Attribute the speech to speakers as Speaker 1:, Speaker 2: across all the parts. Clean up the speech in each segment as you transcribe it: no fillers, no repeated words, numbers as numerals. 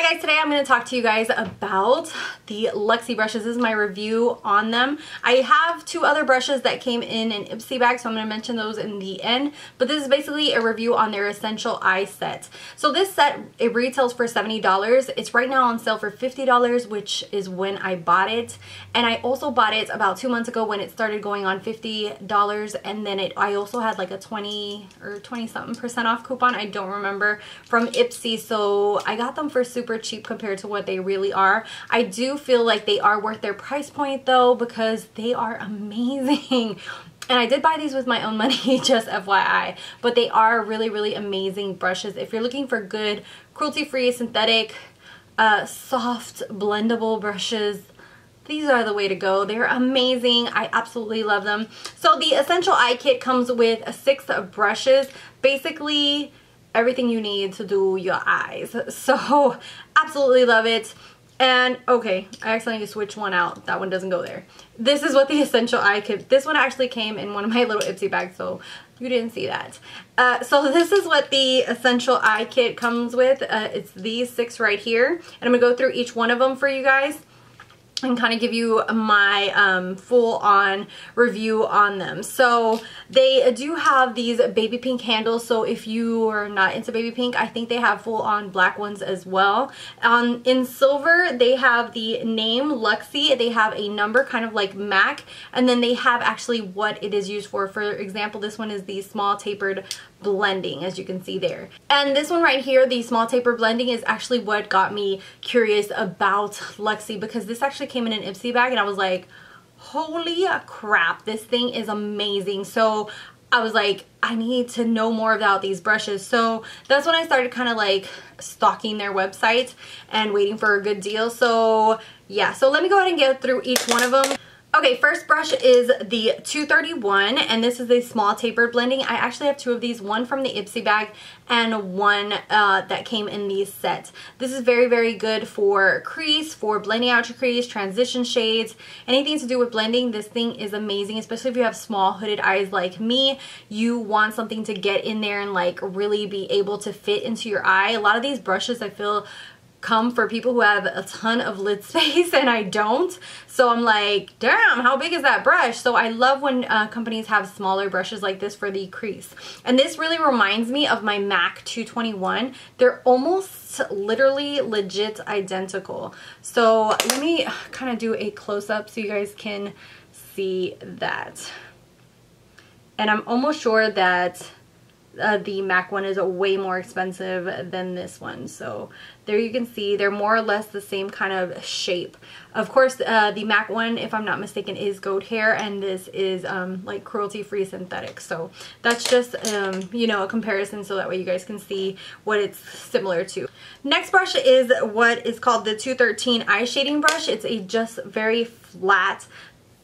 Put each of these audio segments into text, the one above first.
Speaker 1: Hi guys, today I'm going to talk to you guys about the Luxie brushes. This is my review on them. I have two other brushes that came in an Ipsy bag, so I'm going to mention those in the end. But this is basically a review on their Essential Eye set. So this set, it retails for $70. It's right now on sale for $50, which is when I bought it. And I also bought it about 2 months ago when it started going on $50. And then I also had like a 20 or 20 something % off coupon. I don't remember, from Ipsy. So I got them for super cheap compared to what they really are. I do feel like they are worth their price point though, because they are amazing. And I did buy these with my own money, just FYI. But they are really amazing brushes. If you're looking for good, cruelty-free, synthetic, soft, blendable brushes, these are the way to go. They're amazing. I absolutely love them. So the Essential Eye Kit comes with 6 brushes. Basically, everything you need to do your eyes. So absolutely love it. And okay, I accidentally switched one out. That one doesn't go there. This is what the Essential Eye Kit, this one actually came in one of my little Ipsy bags, so you didn't see that. So this is what the Essential Eye Kit comes with. It's these 6 right here. And I'm gonna go through each one of them for you guys and kind of give you my full-on review on them. So they do have these baby pink handles, so if you are not into baby pink, I think they have full-on black ones as well. In silver, they have the name Luxie. They have a number, kind of like MAC, and then they have actually what it is used for. For example, this one is the small tapered blending, as you can see there. And this one right here, the small taper blending, is actually what got me curious about Luxie, because this actually came in an Ipsy bag and I was like, holy crap, this thing is amazing. So I was like, I need to know more about these brushes. So that's when I started kind of like stalking their website and waiting for a good deal. So yeah, so let me go ahead and get through each one of them. Okay, first brush is the 231, and this is a small tapered blending. I actually have 2 of these, one from the Ipsy bag and one that came in the set. This is very good for crease, for blending out your crease, transition shades, anything to do with blending. This thing is amazing, especially if you have small hooded eyes like me. You want something to get in there and like really be able to fit into your eye. A lot of these brushes, I feel, come for people who have a ton of lid space and I don't. So I'm like, damn, how big is that brush? So I love when companies have smaller brushes like this for the crease. And this really reminds me of my MAC 221. They're almost literally legit identical. So let me kind of do a close-up so you guys can see that. And I'm almost sure that the MAC one is way more expensive than this one. So there you can see they're more or less the same kind of shape. Of course, the MAC one, if I'm not mistaken, is goat hair, and this is like cruelty-free synthetic. So that's just you know, a comparison, so that way you guys can see what it's similar to. Next brush is what is called the 213 eye shading brush. It's a just very flat,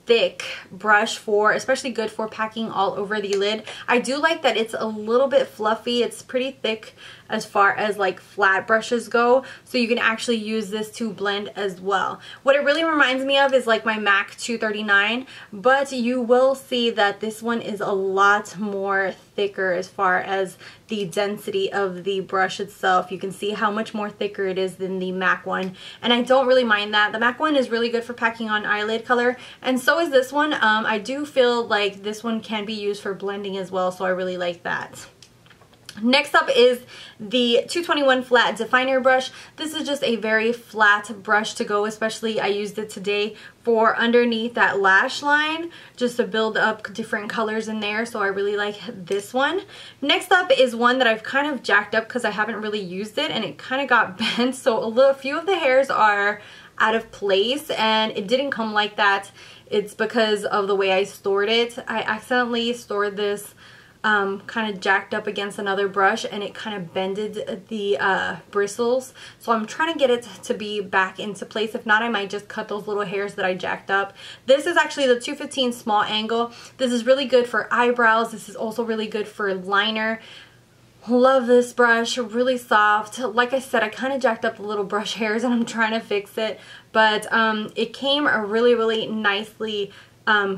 Speaker 1: thick brush, for especially good for packing all over the lid. I do like that it's a little bit fluffy. It's pretty thick as far as like flat brushes go, so you can actually use this to blend as well. What it really reminds me of is like my MAC 239, but you will see that this one is a lot more thicker as far as the density of the brush itself. You can see how much more thicker it is than the MAC one, and I don't really mind that. The MAC one is really good for packing on eyelid color, and so is this one. I do feel like this one can be used for blending as well, so I really like that. Next up is the 221 flat definer brush. This is just a very flat brush to go, especially I used it today for underneath that lash line, just to build up different colors in there. So I really like this one. Next up is one that I've kind of jacked up because I haven't really used it and it kind of got bent. So a few of the hairs are out of place, and it didn't come like that. It's because of the way I stored it. I accidentally stored this kind of jacked up against another brush, and it kind of bended the bristles. So I'm trying to get it to be back into place. If not, I might just cut those little hairs that I jacked up. This is actually the 215 small angle. This is really good for eyebrows. This is also really good for liner. Love this brush, really soft. Like I said, I kind of jacked up the little brush hairs and I'm trying to fix it, but it came really nicely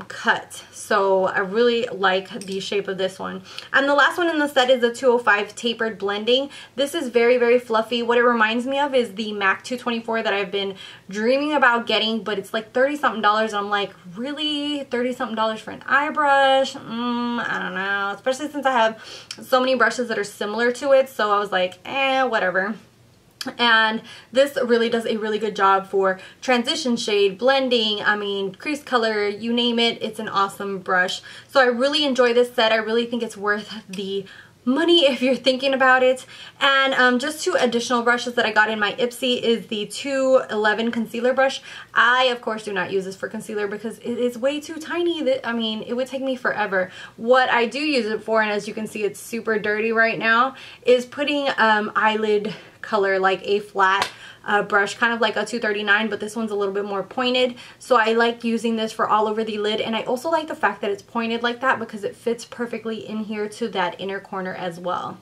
Speaker 1: cut. So I really like the shape of this one. And the last one in the set is the 205 Tapered Blending. This is very, very fluffy. What it reminds me of is the MAC 224 that I've been dreaming about getting, but it's like $30-something. I'm like, really? $30-something for an eye brush? I don't know. Especially since I have so many brushes that are similar to it. So I was like, whatever. And this really does a really good job for transition shade, blending, I mean, crease color, you name it. It's an awesome brush. So I really enjoy this set. I really think it's worth the money if you're thinking about it. And just 2 additional brushes that I got in my Ipsy is the 211 concealer brush. I of course do not use this for concealer because it is way too tiny. That, I mean, it would take me forever. What I do use it for, and as you can see it's super dirty right now, is putting eyelid color, like a flat brush, kind of like a 239, but this one's a little bit more pointed. So I like using this for all over the lid, and I also like the fact that it's pointed like that because it fits perfectly in here to that inner corner as well.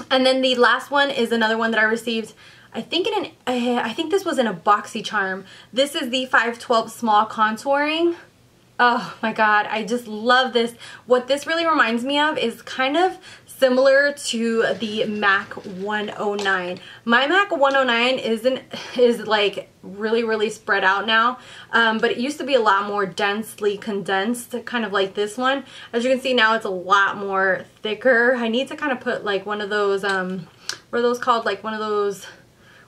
Speaker 1: And then the last one is another one that I received, I think I think this was in a Boxycharm. This is the 512 Small Contouring. Oh my god, I just love this. What this really reminds me of is kind of similar to the MAC 109. My MAC 109 is like really spread out now, but it used to be a lot more densely condensed, kind of like this one. As you can see now, it's a lot more thicker. I need to kind of put like one of those what are those called, like one of those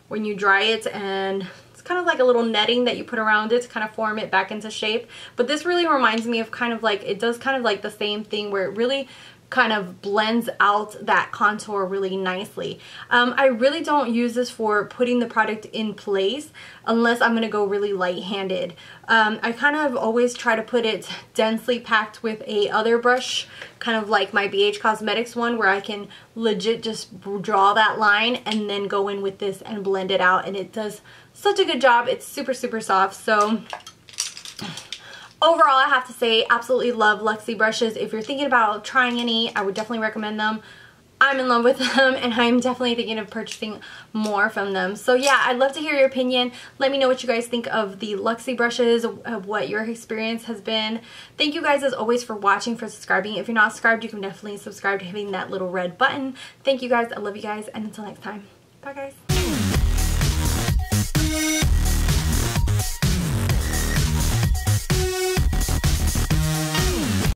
Speaker 1: when you dry it, and it's kind of like a little netting that you put around it to kind of form it back into shape. But this really reminds me of kind of like, it does kind of like the same thing where it really kind of blends out that contour really nicely. I really don't use this for putting the product in place unless I'm gonna go really light-handed. I kind of always try to put it densely packed with a other brush, kind of like my BH Cosmetics one, where I can legit just draw that line and then go in with this and blend it out, and it does such a good job. It's super soft. So overall, I have to say, absolutely love Luxie brushes. If you're thinking about trying any, I would definitely recommend them. I'm in love with them, and I'm definitely thinking of purchasing more from them. So yeah, I'd love to hear your opinion. Let me know what you guys think of the Luxie brushes, what your experience has been. Thank you guys as always for watching, for subscribing. If you're not subscribed, you can definitely subscribe to hitting that little red button. Thank you guys. I love you guys, and until next time. Bye guys.